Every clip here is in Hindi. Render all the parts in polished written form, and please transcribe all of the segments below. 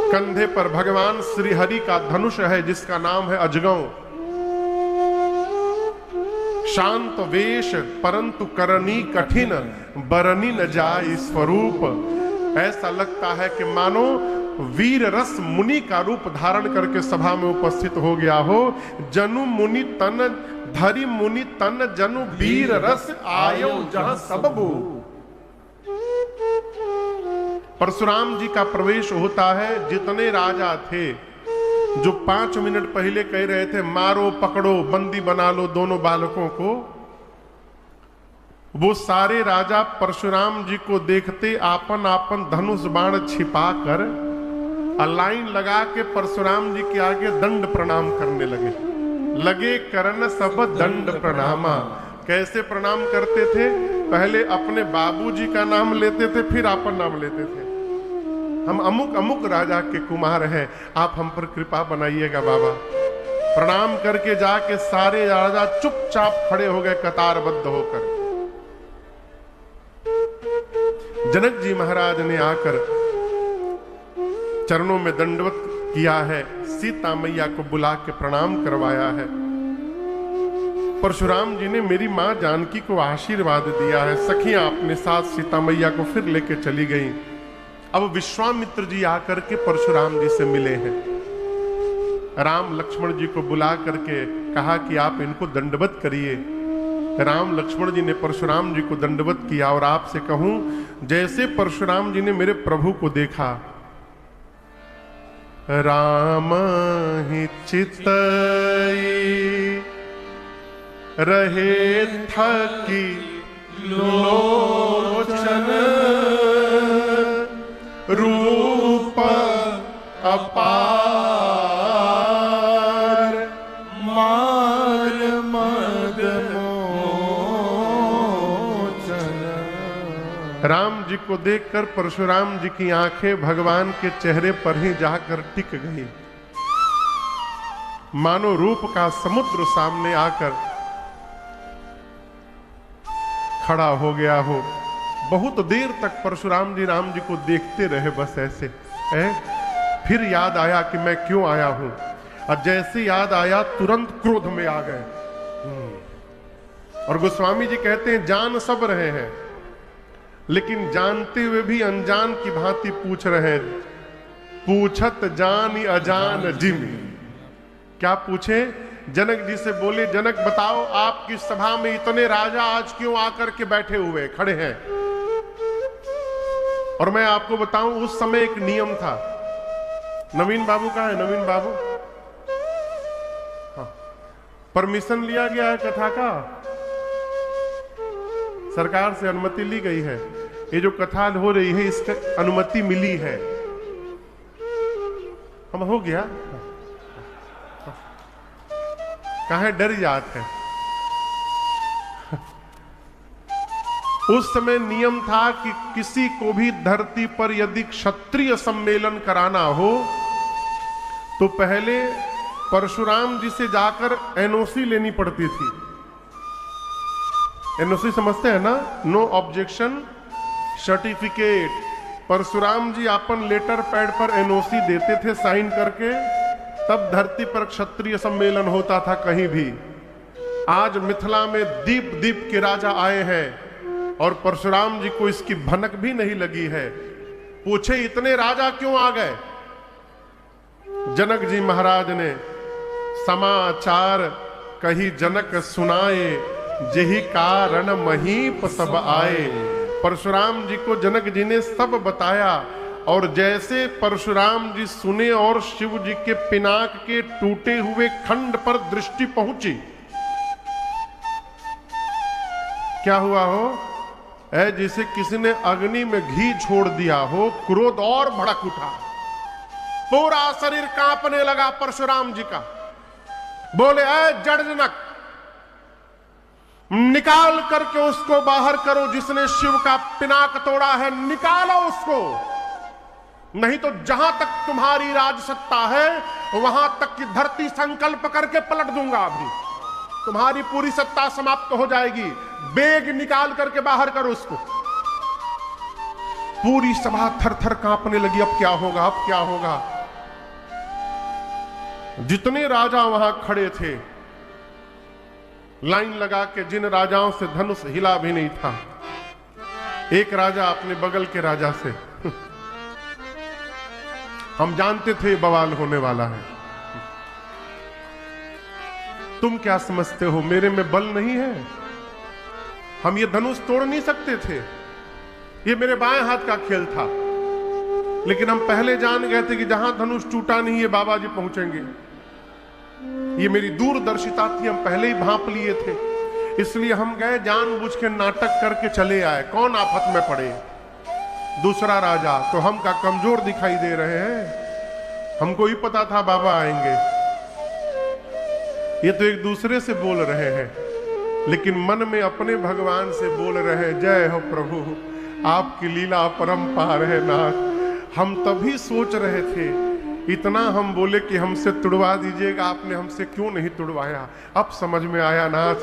कंधे पर भगवान श्री हरि का धनुष है जिसका नाम है अजगौ। शांत वेश परंतु करनी कठिन, बरनी न जाए स्वरूप। ऐसा लगता है कि मानो वीर रस मुनि का रूप धारण करके सभा में उपस्थित हो गया हो। जनु मुनि तन धरि मुनि तन, जनु वीर रस आयो जहां सबबू। परशुराम जी का प्रवेश होता है। जितने राजा थे जो 5 मिनट पहले कह रहे थे मारो पकड़ो बंदी बना लो दोनों बालकों को, वो सारे राजा परशुराम जी को देखते आपन आपन धनुष बाण छिपा कर लाइन लगा के परशुराम जी के आगे दंड प्रणाम करने लगे करन सब दंड प्रणामा। कैसे प्रणाम करते थे? पहले अपने बाबूजी का नाम लेते थे, फिर आपन नाम लेते थे। हम अमुक अमुक राजा के कुमार हैं, आप हम पर कृपा बनाइएगा बाबा। प्रणाम करके जाके सारे राजा चुपचाप खड़े हो गए कतारबद्ध होकर। जनक जी महाराज ने आकर चरणों में दंडवत किया है, सीता मैया को बुला के प्रणाम करवाया है। परशुराम जी ने मेरी मां जानकी को आशीर्वाद दिया है। सखियां अपने साथ सीता मैया को फिर लेके चली गईं। अब विश्वामित्र जी आकर के परशुराम जी से मिले हैं। राम लक्ष्मण जी को बुला करके कहा कि आप इनको दंडवत करिए। राम लक्ष्मण जी ने परशुराम जी को दंडवत किया। और आपसे कहूं, जैसे परशुराम जी ने मेरे प्रभु को देखा, राम ही चितई रहे थकी लोचन, रूप अपार मार मद मोचन। राम जी को देखकर परशुराम जी की आंखें भगवान के चेहरे पर ही जाकर टिक गई, मानो रूप का समुद्र सामने आकर खड़ा हो गया हो। बहुत देर तक परशुराम जी राम जी को देखते रहे, बस ऐसे फिर याद आया कि मैं क्यों आया हूं। और जैसे याद आया तुरंत क्रोध में आ गए। और गोस्वामी जी कहते हैं जान सब रहे हैं, लेकिन जानते हुए भी अनजान की भांति पूछ रहे हैं। पूछत जान अजान जिम। क्या पूछे? जनक जी से बोले, जनक बताओ आपकी सभा में इतने राजा आज क्यों आकर के बैठे हुए खड़े हैं? और मैं आपको बताऊं, उस समय एक नियम था। नवीन बाबू कहाँ है? नवीन बाबू, हाँ, परमिशन लिया गया है कथा का, सरकार से अनुमति ली गई है। ये जो कथा हो रही है इसका अनुमति मिली है। हम हो गया कहाँ डर जात है। उस समय नियम था कि किसी को भी धरती पर यदि क्षत्रिय सम्मेलन कराना हो तो पहले परशुराम जी से जाकर एनओसी लेनी पड़ती थी। एनओसी समझते हैं ना? No objection certificate. Parshuram ji अपन लेटर पैड पर एनओसी देते थे साइन करके, तब धरती पर क्षत्रिय सम्मेलन होता था कहीं भी। आज मिथिला में दीप दीप के राजा आए हैं और परशुराम जी को इसकी भनक भी नहीं लगी है। पूछे इतने राजा क्यों आ गए? जनक जी महाराज ने समाचार कही जनक सुनाए, जेहि कारण महीप सब आए। परशुराम जी को जनक जी ने सब बताया। और जैसे परशुराम जी सुने और शिव जी के पिनाक के टूटे हुए खंड पर दृष्टि पहुंची, क्या हुआ हो? जिसे किसी ने अग्नि में घी छोड़ दिया हो, क्रोध और भड़क उठा, पूरा शरीर कांपने लगा परशुराम जी का। बोले, जड़ जनक, निकाल करके उसको बाहर करो जिसने शिव का पिनाक तोड़ा है, निकालो उसको, नहीं तो जहां तक तुम्हारी राज सत्ता है वहां तक की धरती संकल्प करके पलट दूंगा। अभी तुम्हारी पूरी सत्ता समाप्त हो जाएगी। बेग निकाल करके बाहर करो उसको। पूरी सभा थर थर कांपने लगी। अब क्या होगा, अब क्या होगा? जितने राजा वहां खड़े थे, लाइन लगा के, जिन राजाओं से धनुष हिला भी नहीं था, एक राजा अपने बगल के राजा से हम जानते थे बवाल होने वाला है। तुम क्या समझते हो मेरे में बल नहीं है? हम ये धनुष तोड़ नहीं सकते थे, ये मेरे बाएं हाथ का खेल था। लेकिन हम पहले जान गए थे कि जहां धनुष टूटा नहीं है बाबा जी पहुंचेंगे। ये मेरी दूरदर्शिता थी, हम पहले ही भांप लिए थे। इसलिए हम गए, जानबूझ के नाटक करके चले आए। कौन आफत में पड़े? दूसरा राजा तो हम का कमजोर दिखाई दे रहे हैं। हमको ही पता था बाबा आएंगे। ये तो एक दूसरे से बोल रहे हैं, लेकिन मन में अपने भगवान से बोल रहे हैं, जय हो प्रभु, आपकी लीला परंपार है नाथ। हम तभी सोच रहे थे, इतना हम बोले कि हमसे तुड़वा दीजिएगा, आपने हमसे क्यों नहीं तुड़वाया। अब समझ में आया नाथ,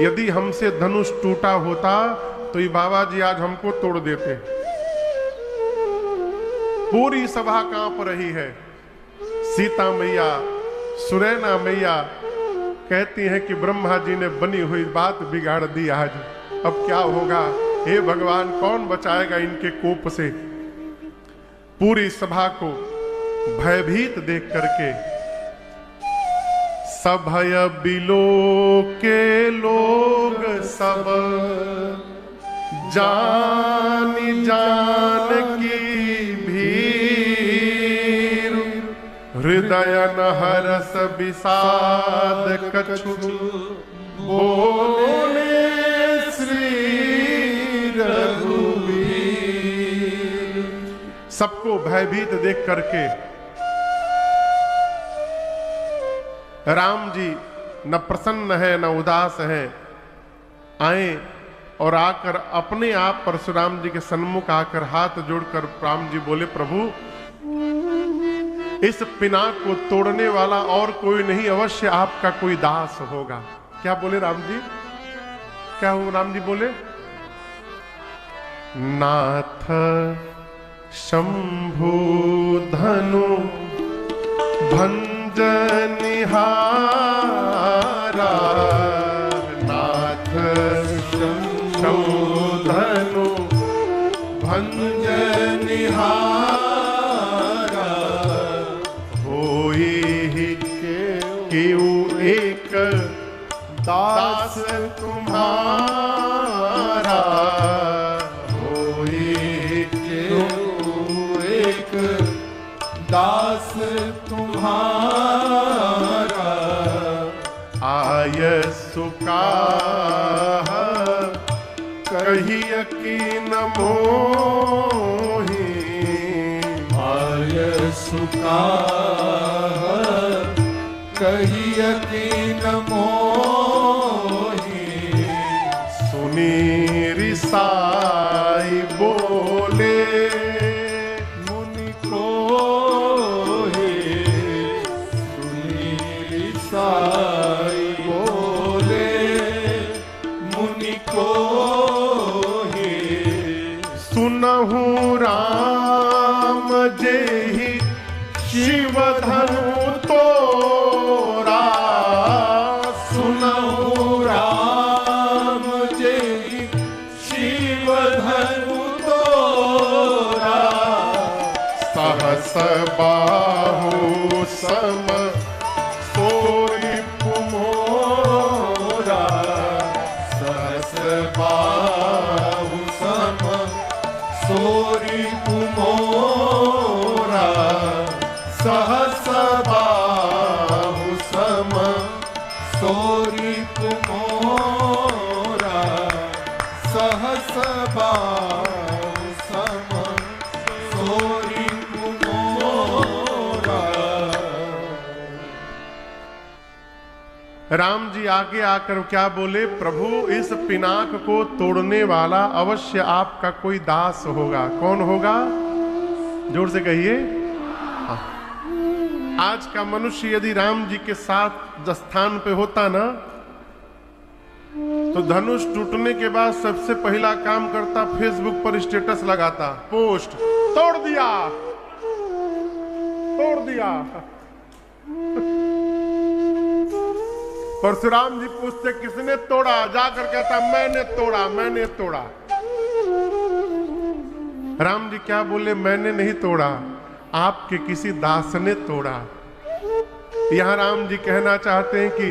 यदि हमसे धनुष टूटा होता तो ये बाबा जी आज हमको तोड़ देते। पूरी सभा कांप रही है। सीता मैया, सुनैना मैया कहती हैं कि ब्रह्मा जी ने बनी हुई बात बिगाड़ दी आज, अब क्या होगा? हे भगवान, कौन बचाएगा इनके कोप से? पूरी सभा को भयभीत देख करके सभय बिलो के लोग सब जान जान की भीर, हृदय न हरस विषाद कछु बोले श्री रघुवीर। सबको भयभीत देख करके राम जी न प्रसन्न है न उदास है, आए और आकर अपने आप परशुराम जी के सन्मुख आकर हाथ जोड़कर राम जी बोले, प्रभु इस पिनाक को तोड़ने वाला और कोई नहीं, अवश्य आपका कोई दास होगा। क्या बोले राम जी? क्या हो राम जी बोले? नाथ शंभु धनु भंजनिहारा, नाथ शंभु धनु भंजनिहारा, होई केउ एक दास तुम्हारा, होई केउ एक दास तुम्हारा, आय सुकाह कहिय की न मोहि, आय सुकाह कहिय की न मोहि, सुनी रिसाई बोले मुनि कोहि, सुनी रिसाई बोले मुनि कोहि, सुनहु राम जेहि शिव धनु तोरा, सुनहु राम जेहि शिव धनु तोरा, सहस बाहु सम सोई पुमोरा, सहस बाहु सम सोई पुमोरा, सहस बाहु सम सोई पुमोरा, सहस बाहु सम सोई पुमोरा। राम जी आगे आकर क्या बोले, प्रभु इस पिनाक को तोड़ने वाला अवश्य आपका कोई दास होगा। कौन होगा? जोर से कहिए। आज का मनुष्य यदि राम जी के साथ स्थान पे होता ना, तो धनुष टूटने के बाद सबसे पहला काम करता, फेसबुक पर स्टेटस लगाता, पोस्ट, तोड़ दिया, तोड़ दिया। परशुराम जी पूछते किसने तोड़ा, जाकर कहता मैंने तोड़ा, मैंने तोड़ा। राम जी क्या बोले, मैंने नहीं तोड़ा, आपके किसी दास ने तोड़ा। यहां राम जी कहना चाहते हैं कि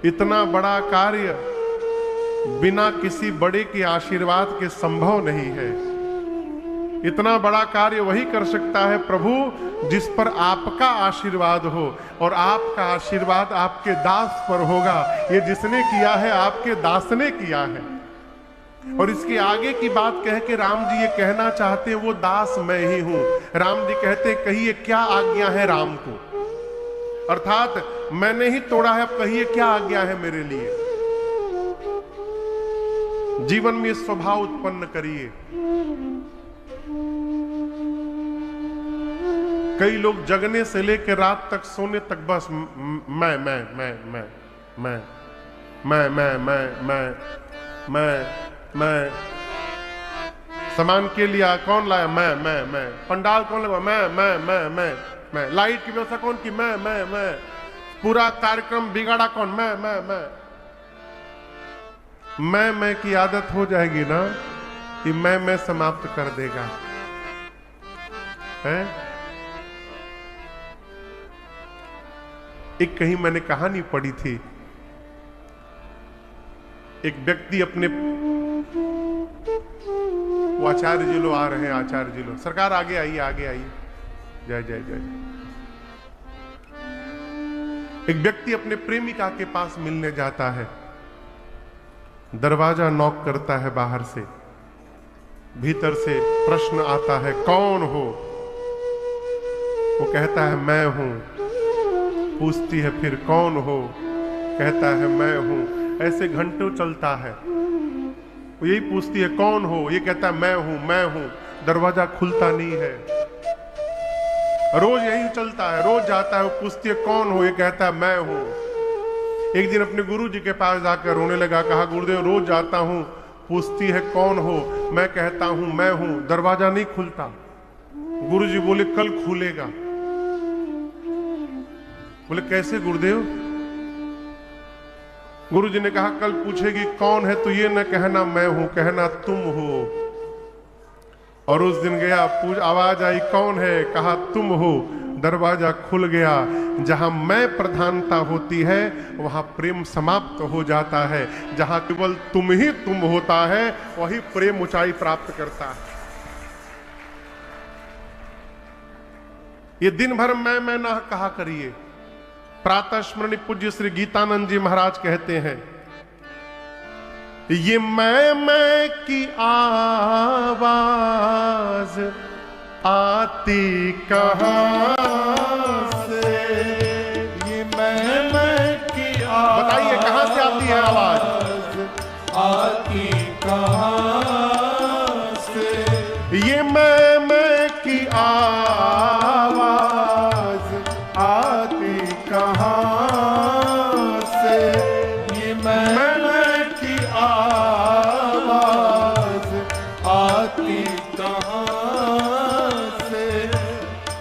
इतना बड़ा कार्य बिना किसी बड़े के आशीर्वाद के संभव नहीं है। इतना बड़ा कार्य वही कर सकता है प्रभु जिस पर आपका आशीर्वाद हो, और आपका आशीर्वाद आपके दास पर होगा। ये जिसने किया है आपके दास ने किया है। और इसके आगे की बात कह के राम जी ये कहना चाहते हैं वो दास मैं ही हूं। राम जी कहते हैं कहिए क्या आज्ञा है राम को, अर्थात मैंने ही तोड़ा है, अब कहिए क्या आज्ञा है मेरे लिए। जीवन में स्वभाव उत्पन्न करिए। कई लोग जगने से लेकर रात तक सोने तक बस मैं सामान के लिया कौन लाया, मैं पंडाल कौन लगा, मैं लाइट की व्यवस्था कौन की, मैं पूरा कार्यक्रम बिगाड़ा कौन, मैं की आदत हो जाएगी ना कि मैं समाप्त कर देगा है। एक कहीं मैंने कहानी पढ़ी थी, एक व्यक्ति अपने, वो आचार्य जी लोग आ रहे हैं, आचार्य जी लोग, सरकार आगे आइए, आगे आइए, जय जय जय। एक व्यक्ति अपने प्रेमिका के पास मिलने जाता है, दरवाजा नॉक करता है बाहर से, भीतर से प्रश्न आता है कौन हो। वो कहता है मैं हूं। पूछती है फिर कौन हो, कहता है मैं हूं। ऐसे घंटों चलता है, वो यही पूछती है कौन हो, ये कहता है मैं हूं, मैं हूं। दरवाजा खुलता नहीं है। रोज यही चलता है, रोज जाता है, वो पूछती है कौन हो, ये कहता है मैं हूं। एक दिन अपने गुरु जी के पास जाकर रोने लगा, कहा गुरुदेव रोज जाता हूं, पूछती है कौन हो, मैं कहता हूं मैं हूं, दरवाजा नहीं खुलता। गुरु जी बोले कल खुलेगा। बोले कैसे गुरुदेव? गुरु जी ने कहा कल पूछेगी कौन है तो ये न कहना मैं हूं, कहना तुम हो। और उस दिन गया, आवाज आई कौन है, कहा तुम हो। दरवाजा खुल गया। जहां मैं प्रधानता होती है वहां प्रेम समाप्त हो जाता है। जहां केवल तुम ही तुम होता है वही प्रेम ऊंचाई प्राप्त करता है। ये दिन भर मैं ना कहा करिए। प्रातः स्मरणीय पूज्य श्री गीतानंद जी महाराज कहते हैं, ये मैं की आवाज आती कहां से, ये मैं की आवाज, बताइए कहां से आती है आवाज, आती कहां से। ये मैं की आवाज आती कहां से, ये मैं की आवाज आती कहां से।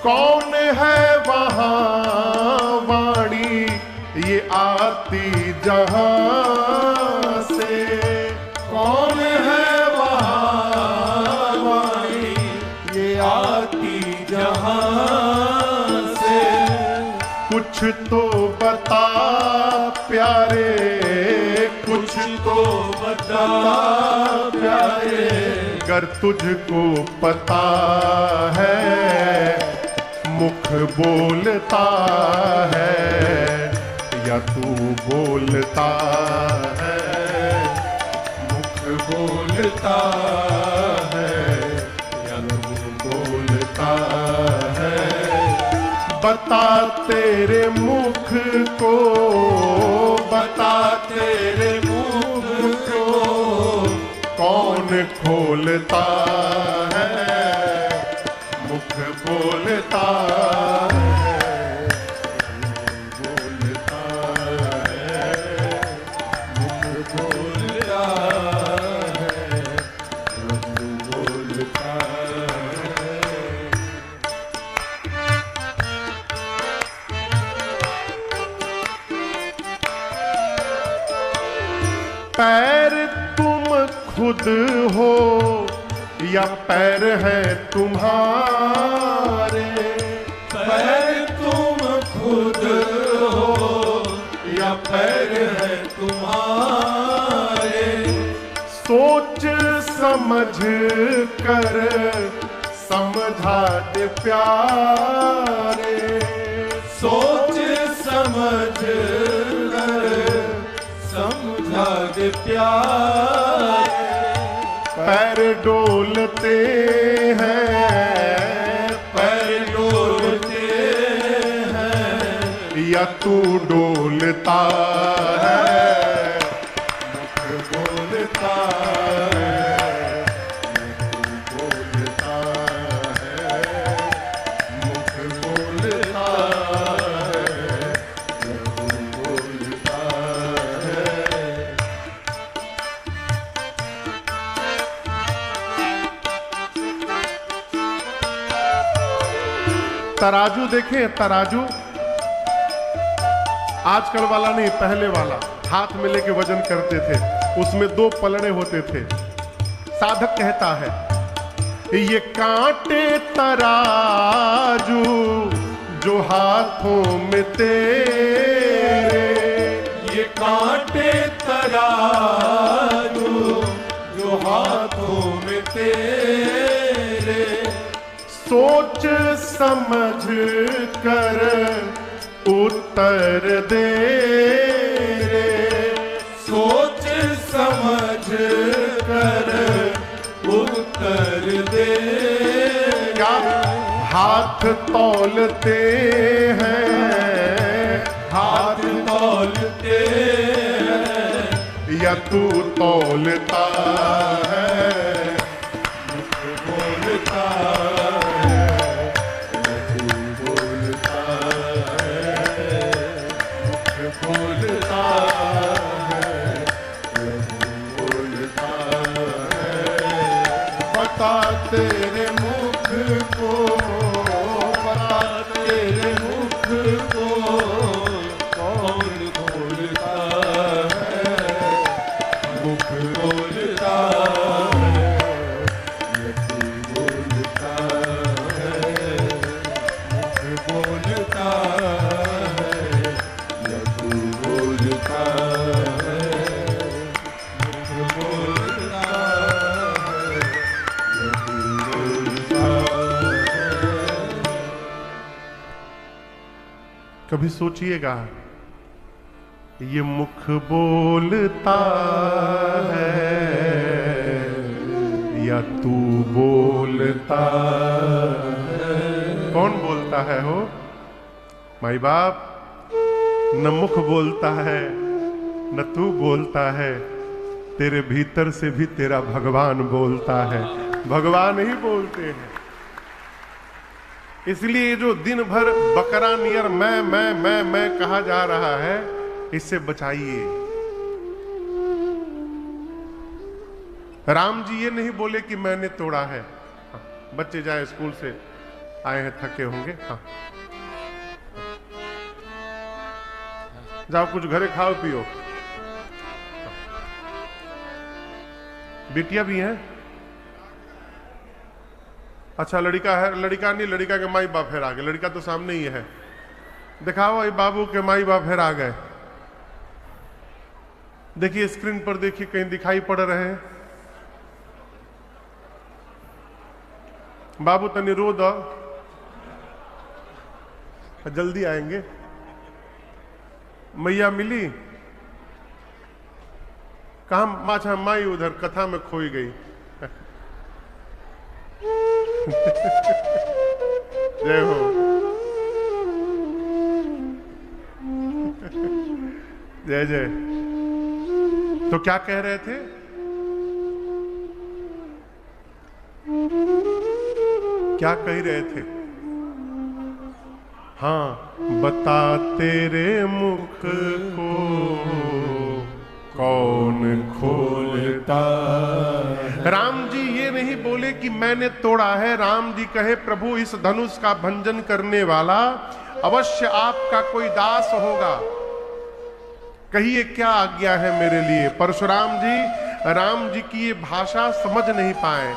कौन है वहां वाणी ये आती जहां से, कौन है वहां वाणी ये आती जहां से। कुछ तो बता प्यारे, कुछ तो बता प्यारे, अगर तुझको पता है मुख बोलता है या तू बोलता है, मुख बोलता है या तू बोलता है। बता तेरे मुख को, बता तेरे मुख को, कौन खोलता है, मुख बोलता है, बोलता है, मुख बोलता है, मुख बोलता है। पैर तुम खुद हो या पैर है तुम्हारे, पैर तुम खुद हो या पैर है तुम्हारे, सोच समझ कर समझा दे प्यारे, सोच समझ कर समझा दे प्यारे। पैर डोलते हैं, पैर डोलते हैं या तू डोलता है, मुख बोलता है, बोलता है, मुख बोलता है। तराजू देखें, तराजू आजकल वाला नहीं, पहले वाला हाथ में लेके वजन करते थे, उसमें 2 पलड़े होते थे। साधक कहता है ये कांटे तराजू जो हाथों में तेरे, ये कांटे तराजू जो हाथों में तेरे, सोच समझ कर उत्तर दे रे, सोच समझ कर उत्तर दे। क्या हाथ तौलते हैं, हाथ तौलते हैं या तू तौलता है, मुख बोलता तेरे मुख को, बता तेरे मुख को कौन खोलता है, मुख बोलता है, मुख बोलता है, मुख बोलता है, मुख बोलता है, मुख बोलता है। कभी सोचिएगा ये मुख बोलता है या तू बोलता है? कौन बोलता है हो? माई बाप, न मुख बोलता है न तू बोलता है, तेरे भीतर से भी तेरा भगवान बोलता है, भगवान ही बोलते हैं। इसलिए जो दिन भर बकरा नियर मैं कहा जा रहा है, इससे बचाइए। राम जी ये नहीं बोले कि मैंने तोड़ा है। बच्चे जाए स्कूल से आए हैं, थके होंगे, हाँ जाओ कुछ घरे खाओ पियो। बेटियां भी हैं? अच्छा लड़का है? लड़का नहीं, लड़का के माई बाप फिर आ गए। लड़का तो सामने ही है, दिखाओ भाई बाबू के माई बाप फिर आ गए। देखिए स्क्रीन पर, देखिए कहीं दिखाई पड़ रहे हैं? बाबू तनी रो दो, जल्दी आएंगे। मैया मिली कहा? माछा माई उधर कथा में खोई गई। जय हो। जय जय। तो क्या कह रहे थे? क्या कह रहे थे? हाँ, बता तेरे मुख को कौन खोलता? राम जी ये नहीं बोले कि मैंने तोड़ा है। राम जी कहे प्रभु इस धनुष का भंजन करने वाला अवश्य आपका कोई दास होगा। कहिए क्या आज्ञा है मेरे लिए। परशुराम जी राम जी की ये भाषा समझ नहीं पाए।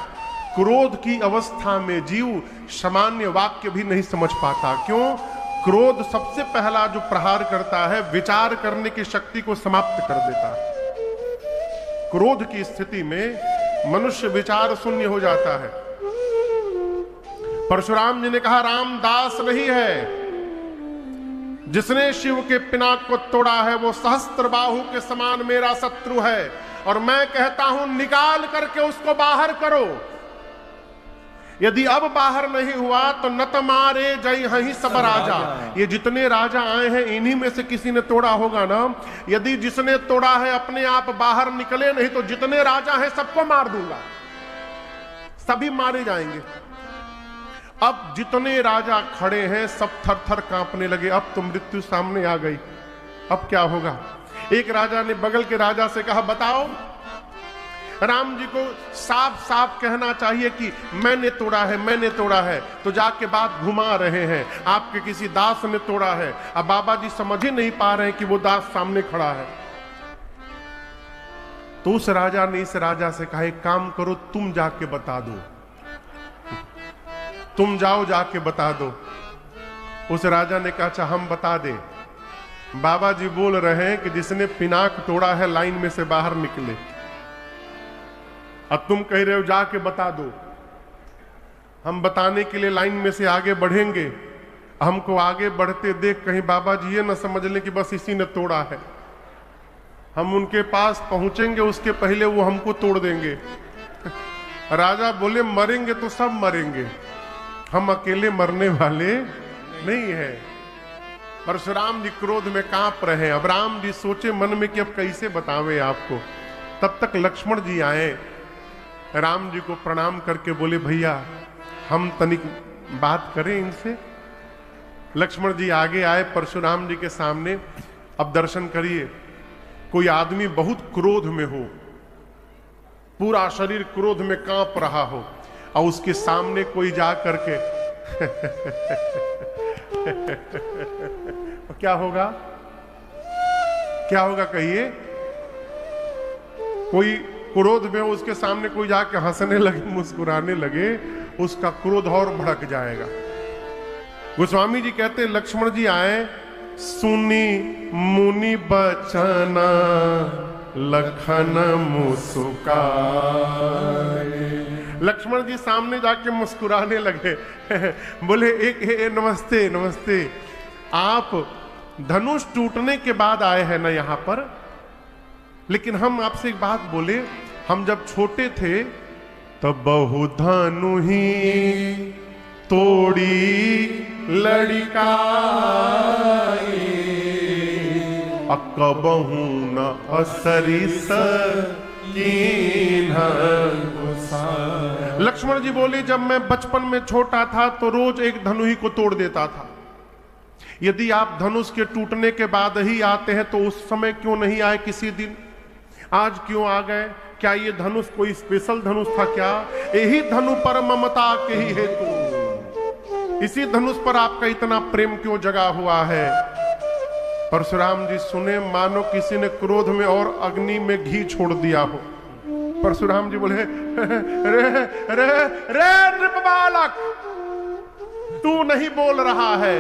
क्रोध की अवस्था में जीव सामान्य वाक्य भी नहीं समझ पाता। क्यों? क्रोध सबसे पहला जो प्रहार करता है, विचार करने की शक्ति को समाप्त कर देता है। क्रोध की स्थिति में मनुष्य विचार शून्य हो जाता है। परशुराम जी ने कहा राम दास नहीं है, जिसने शिव के पिनाक को तोड़ा है वो सहस्त्र बाहु के समान मेरा शत्रु है, और मैं कहता हूं निकाल करके उसको बाहर करो। यदि अब बाहर नहीं हुआ तो न तमारे जय हहीं सब राजा। ये जितने राजा आए हैं इन्हीं में से किसी ने तोड़ा होगा ना। यदि जिसने तोड़ा है अपने आप बाहर निकले नहीं तो जितने राजा हैं सबको मार दूंगा, सभी मारे जाएंगे। अब जितने राजा खड़े हैं सब थर थर कांपने लगे। अब तो मृत्यु सामने आ गई, अब क्या होगा। एक राजा ने बगल के राजा से कहा बताओ। राम जी को साफ साफ कहना चाहिए कि मैंने तोड़ा है, मैंने तोड़ा है, तो जाके बात घुमा रहे हैं आपके किसी दास ने तोड़ा है। अब बाबा जी समझ ही नहीं पा रहे हैं कि वो दास सामने खड़ा है। तो उस राजा ने इस राजा से कहा एक काम करो, तुम जाके बता दो, तुम जाओ जाके बता दो। उस राजा ने कहा अच्छा हम बता दे। बाबा जी बोल रहे हैं कि जिसने पिनाक तोड़ा है लाइन में से बाहर निकले। अब तुम कह रहे हो जाके बता दो। हम बताने के लिए लाइन में से आगे बढ़ेंगे। हमको आगे बढ़ते देख कहीं बाबा जी ये न समझ लें कि बस इसी ने तोड़ा है। हम उनके पास पहुंचेंगे उसके पहले वो हमको तोड़ देंगे। राजा बोले मरेंगे तो सब मरेंगे, हम अकेले मरने वाले नहीं है। परशुराम जी क्रोध में कांप रहे हैं। अब राम जी सोचे मन में कि अब कैसे बतावे आपको। तब तक लक्ष्मण जी आए, राम जी को प्रणाम करके बोले भैया हम तनिक बात करें इनसे। लक्ष्मण जी आगे आए परशुराम जी के सामने। अब दर्शन करिए, कोई आदमी बहुत क्रोध में हो, पूरा शरीर क्रोध में कांप रहा हो, और उसके सामने कोई जा करके क्या होगा, क्या होगा कहिए। कोई क्रोध में उसके सामने कोई जाके हंसने लगे, मुस्कुराने लगे, उसका क्रोध और भड़क जाएगा। गोस्वामी जी कहते लक्ष्मण जी आए, सुनी मुनि बचना लखन मुस्कुराए। लक्ष्मण जी सामने जाके मुस्कुराने लगे। बोले एक नमस्ते नमस्ते, आप धनुष टूटने के बाद आए हैं ना यहाँ पर, लेकिन हम आपसे एक बात बोले, हम जब छोटे थे तब बहु धनु ही तोड़ी लड़िकाई, अकबहू न असरिस कीन्ह गुसाई। लक्ष्मण जी बोले जब मैं बचपन में छोटा था तो रोज एक धनु ही को तोड़ देता था। यदि आप धनुष के टूटने के बाद ही आते हैं तो उस समय क्यों नहीं आए किसी दिन, आज क्यों आ गए? क्या ये धनुष कोई स्पेशल धनुष था क्या? यही धनु पर ममता के ही हेतु, इसी धनुष पर आपका इतना प्रेम क्यों जगा हुआ है? परशुराम जी सुने मानो किसी ने क्रोध में और अग्नि में घी छोड़ दिया हो। परशुराम जी बोले रे रे रे नृप बालक, तू नहीं बोल रहा है,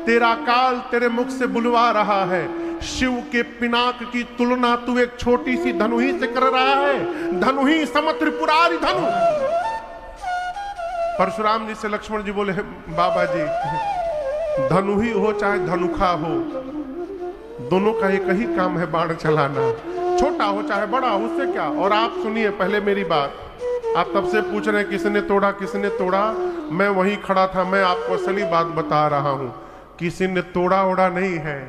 तेरा काल तेरे मुख से बुलवा रहा है। शिव के पिनाक की तुलना तू एक छोटी सी धनु ही से कर रहा है। धनु ही सम त्रिपुरारी धनु। परशुराम जी से लक्ष्मण जी बोले बाबा जी, धनु ही हो चाहे धनुखा हो, दोनों का एक ही काम है बाण चलाना, छोटा हो चाहे बड़ा हो, उससे क्या। और आप सुनिए पहले मेरी बात, आप तब से पूछ रहे हैं किसने तोड़ा किसने तोड़ा, मैं वहीं खड़ा था, मैं आपको असली बात बता रहा हूं। किसी ने तोड़ा ओड़ा नहीं है,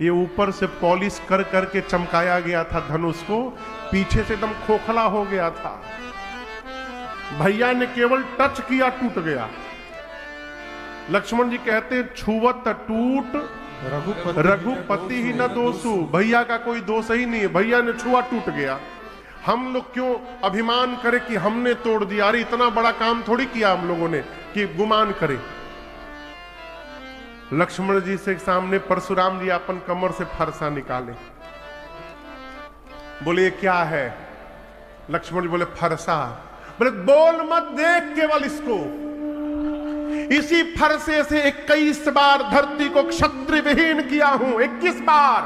ये ऊपर से पॉलिश कर करके चमकाया गया था धनुष को, पीछे से एकदम खोखला हो गया था। भैया ने केवल टच किया टूट गया। लक्ष्मण जी कहते छुवत टूट रघुपति ही न दोषु, भैया का कोई दोष ही नहीं है, भैया ने छुआ टूट गया। हम लोग क्यों अभिमान करें कि हमने तोड़ दिया? अरे इतना बड़ा काम थोड़ी किया हम लोगों ने कि गुमान करें। लक्ष्मण जी से सामने परशुराम जी अपन कमर से फरसा निकाले, बोले ये क्या है? लक्ष्मण जी बोले फरसा। बोले बोल मत, देख केवल इसको। इसी फरसे से 21 बार धरती को क्षत्रिय विहीन किया हूं। 21 बार।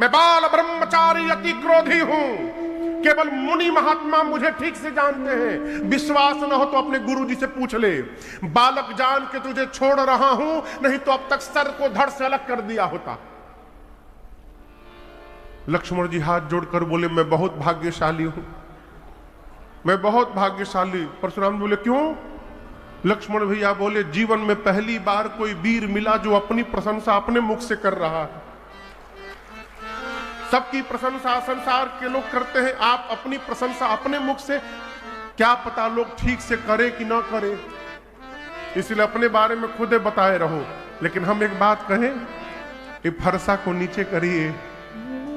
मैं बाल ब्रह्मचारी अति क्रोधी हूं। केवल मुनि महात्मा मुझे ठीक से जानते हैं। विश्वास न हो तो अपने गुरु जी से पूछ ले। बालक जान के तुझे छोड़ रहा हूं, नहीं तो अब तक सर को धड़ से अलग कर दिया होता। लक्ष्मण जी हाथ जोड़कर बोले मैं बहुत भाग्यशाली हूं, मैं बहुत भाग्यशाली। परशुराम बोले क्यों? लक्ष्मण भैया बोले जीवन में पहली बार कोई वीर मिला जो अपनी प्रशंसा अपने मुख से कर रहा है। सबकी प्रशंसा संसार के लोग करते हैं, आप अपनी प्रशंसा अपने मुख से, क्या पता लोग ठीक से करे कि ना करे, इसलिए अपने बारे में खुद बताए रहो। लेकिन हम एक बात कहें, ये फरसा को नीचे करिए।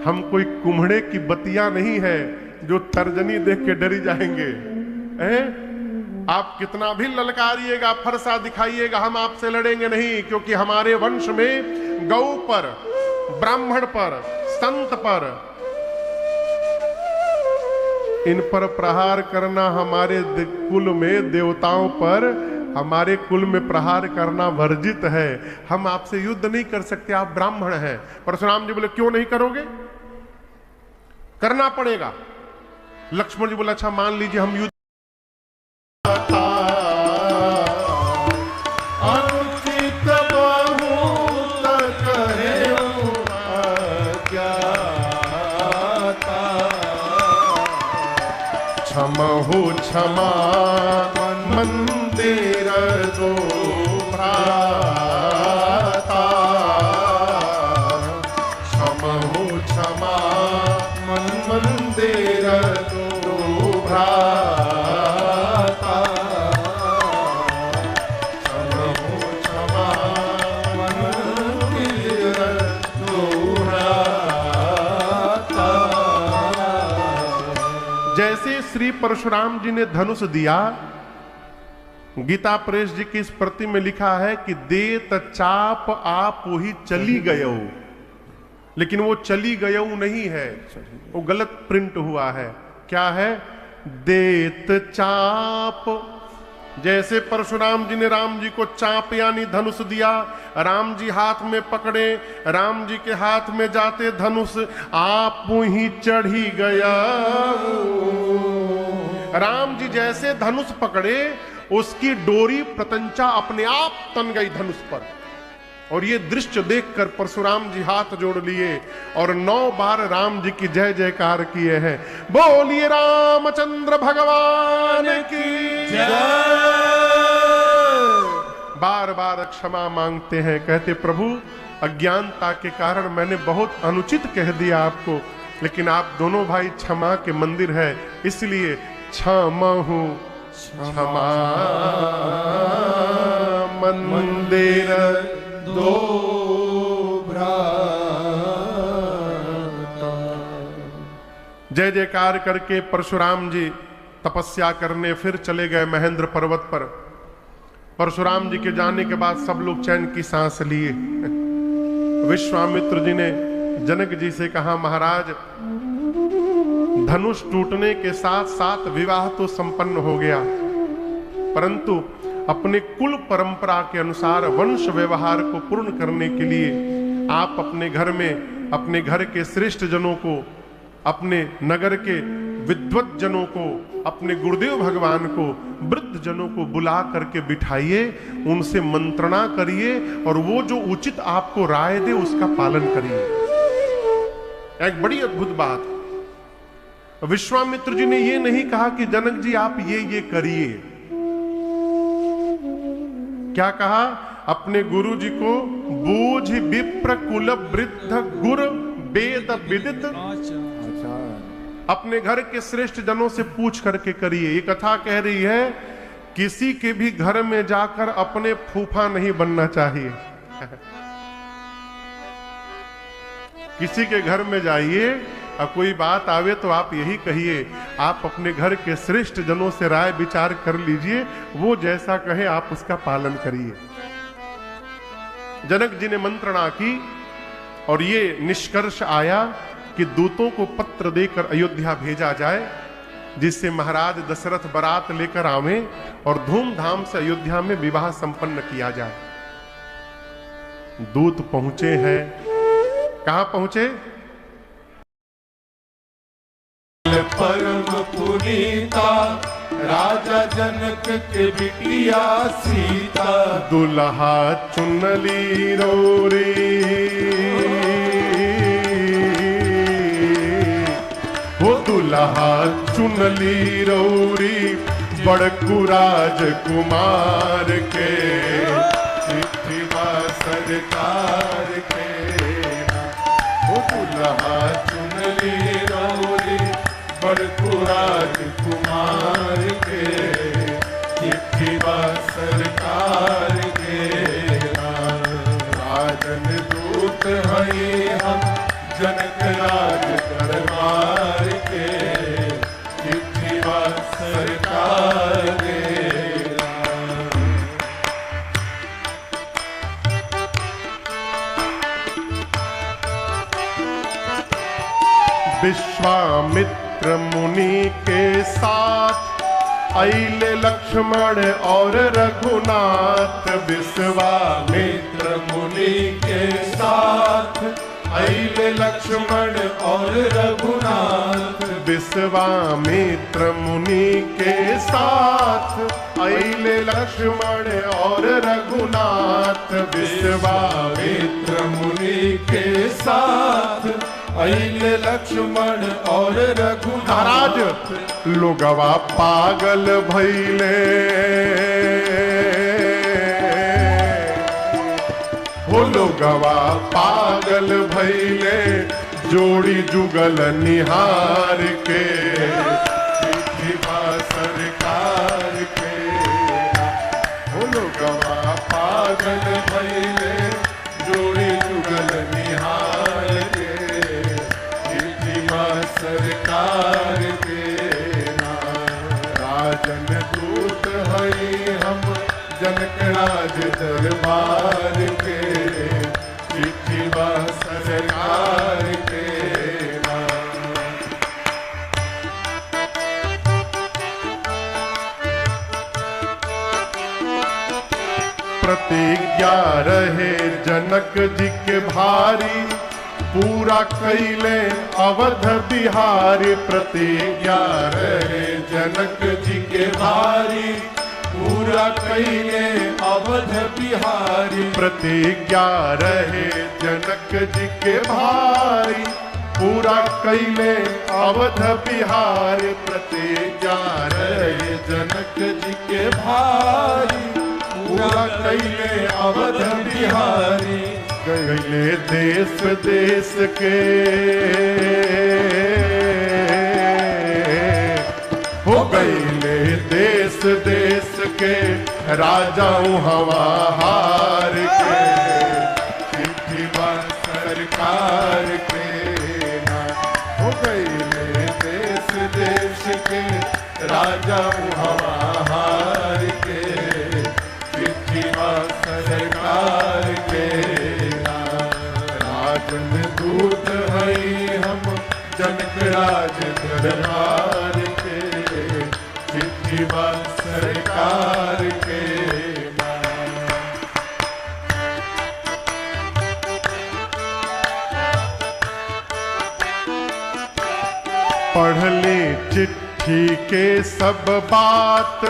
हम कोई कुम्हड़े की बतिया नहीं है जो तर्जनी देख के डरी जाएंगे। आप कितना भी ललकारिएगा, फरसा दिखाइएगा, हम आपसे लड़ेंगे नहीं, क्योंकि हमारे वंश में गौ पर, ब्राह्मण पर, संत पर, इन पर प्रहार करना, हमारे कुल में देवताओं पर, हमारे कुल में प्रहार करना वर्जित है। हम आपसे युद्ध नहीं कर सकते, आप ब्राह्मण हैं। परशुराम जी बोले क्यों नहीं करोगे? करना पड़ेगा। लक्ष्मण जी बोले अच्छा मान लीजिए हम युद्ध। क्षमहु क्षमा मंदिर दो भ्राता, क्षमहु क्षमा मंदिर दो भ्राता, क्षमहु क्षमा मंदिर दो भ्राता। जैसे श्री परशुराम जी ने धनुष दिया, गीता प्रेस जी की इस प्रति में लिखा है कि देत चाप आप ही चली गयो, लेकिन वो चली गयो नहीं है, वो गलत प्रिंट हुआ है। क्या है? देत चाप। जैसे परशुराम जी ने राम जी को चाप यानी धनुष दिया, राम जी हाथ में पकड़े, राम जी के हाथ में जाते धनुष आप ही चढ़ी गया। राम जी जैसे धनुष पकड़े, उसकी डोरी प्रतंचा अपने आप तन गई धनुष पर। और ये दृश्य देखकर परशुराम जी हाथ जोड़ लिए और 9 बार राम जी की जय जयकार किए हैं। बोलिए रामचंद्र भगवान की जय। बार बार क्षमा मांगते हैं, कहते प्रभु अज्ञानता के कारण मैंने बहुत अनुचित कह दिया आपको, लेकिन आप दोनों भाई क्षमा के मंदिर है, इसलिए क्षमहु क्षमा मंदिर दो भ्राता। जय जयकार करके परशुराम जी तपस्या करने फिर चले गए महेंद्र पर्वत पर। परशुराम जी के जाने के बाद सब लोग चैन की सांस लिए। विश्वामित्र जी ने जनक जी से कहा महाराज धनुष टूटने के साथ साथ विवाह तो संपन्न हो गया, परंतु अपने कुल परंपरा के अनुसार वंश व्यवहार को पूर्ण करने के लिए आप अपने घर में अपने घर के श्रेष्ठ जनों को, अपने नगर के विद्वत जनों को, अपने गुरुदेव भगवान को, वृद्ध जनों को बुला करके बिठाइए, उनसे मंत्रणा करिए और वो जो उचित आपको राय दे उसका पालन करिए। एक बड़ी अद्भुत बात, विश्वामित्र जी ने ये नहीं कहा कि जनक जी आप ये करिए। क्या कहा? अपने गुरु जी को बूझ विप्र कुल वृद्ध गुर वेद विदित, अपने घर के श्रेष्ठ जनों से पूछ करके करिए। ये कथा कह रही है किसी के भी घर में जाकर अपने फूफा नहीं बनना चाहिए। किसी के घर में जाइए और कोई बात आवे तो आप यही कहिए, आप अपने घर के श्रेष्ठ जनों से राय विचार कर लीजिए, वो जैसा कहे आप उसका पालन करिए। जनक जी ने मंत्रणा की और ये निष्कर्ष आया कि दूतों को पत्र देकर अयोध्या भेजा जाए, जिससे महाराज दशरथ बारात लेकर आवे और धूमधाम से अयोध्या में विवाह संपन्न किया जाए। दूत पहुंचे हैं, कहां पहुंचे? परम पुनीता राजा जनक के बिटिया सीता, दुल्हा चुनली रोरी, वो दुल्हा चुनली रौरी बड़कू राजकुमार के, चिट्ठी बा सरकार के। वो दुल्हा चुनली रौरी बड़कू राजकुमार के, चिट्ठी बा सरकार के। राजन दूत हैं हम जनक राज दरबार के, चिट्ठी बा सरकार के। विश्वामित्र मुनि के साथ अइले लक्ष्मण और रघुनाथ, विश्वामित्र मुनि के साथ अइले लक्ष्मण और रघुनाथ, विश्वामित्र मुनि के साथ अइले लक्ष्मण और रघुनाथ, विश्वामित्र मुनि के साथ अइले लक्ष्मण और रघुनाथ। महाराज लोगवा पागल भइले, वो लोगवा पागल भइले जोड़ी जुगल निहार के, चिट्ठी बा सरकार के। वो लोगवा पागल भइले जोड़ी जुगल निहार के, चिट्ठी बा सरकार के। राजन दूत हैं हम जनक राज दरबार के, चिट्ठी बा सरकार के। प्रतिज्ञा रहे जनक जी के भारी, पूरा कैले अवध बिहारी। प्रतिज्ञा रहे जनक जी के भारी, पूरा कैले अवध बिहारी। प्रतिज्ञा रहे जनक जी के भारी, पूरा कैले अवध बिहारी। प्रतिज्ञा रहे जनक जी के भारी, पूरा कैले अवध बिहारी। गए देश देश के हो गए देश देश के राजाओं हवा हार के, चिट्ठी बा सरकार के। हो गए देश देश के राजाओं हवा हार के, चिट्ठी बा सरकार के। राजन दूत हैं हम जनक राज दरबार के, चिट्ठी बा सरकार के। पढ़ ले चिट्ठी के सब बात,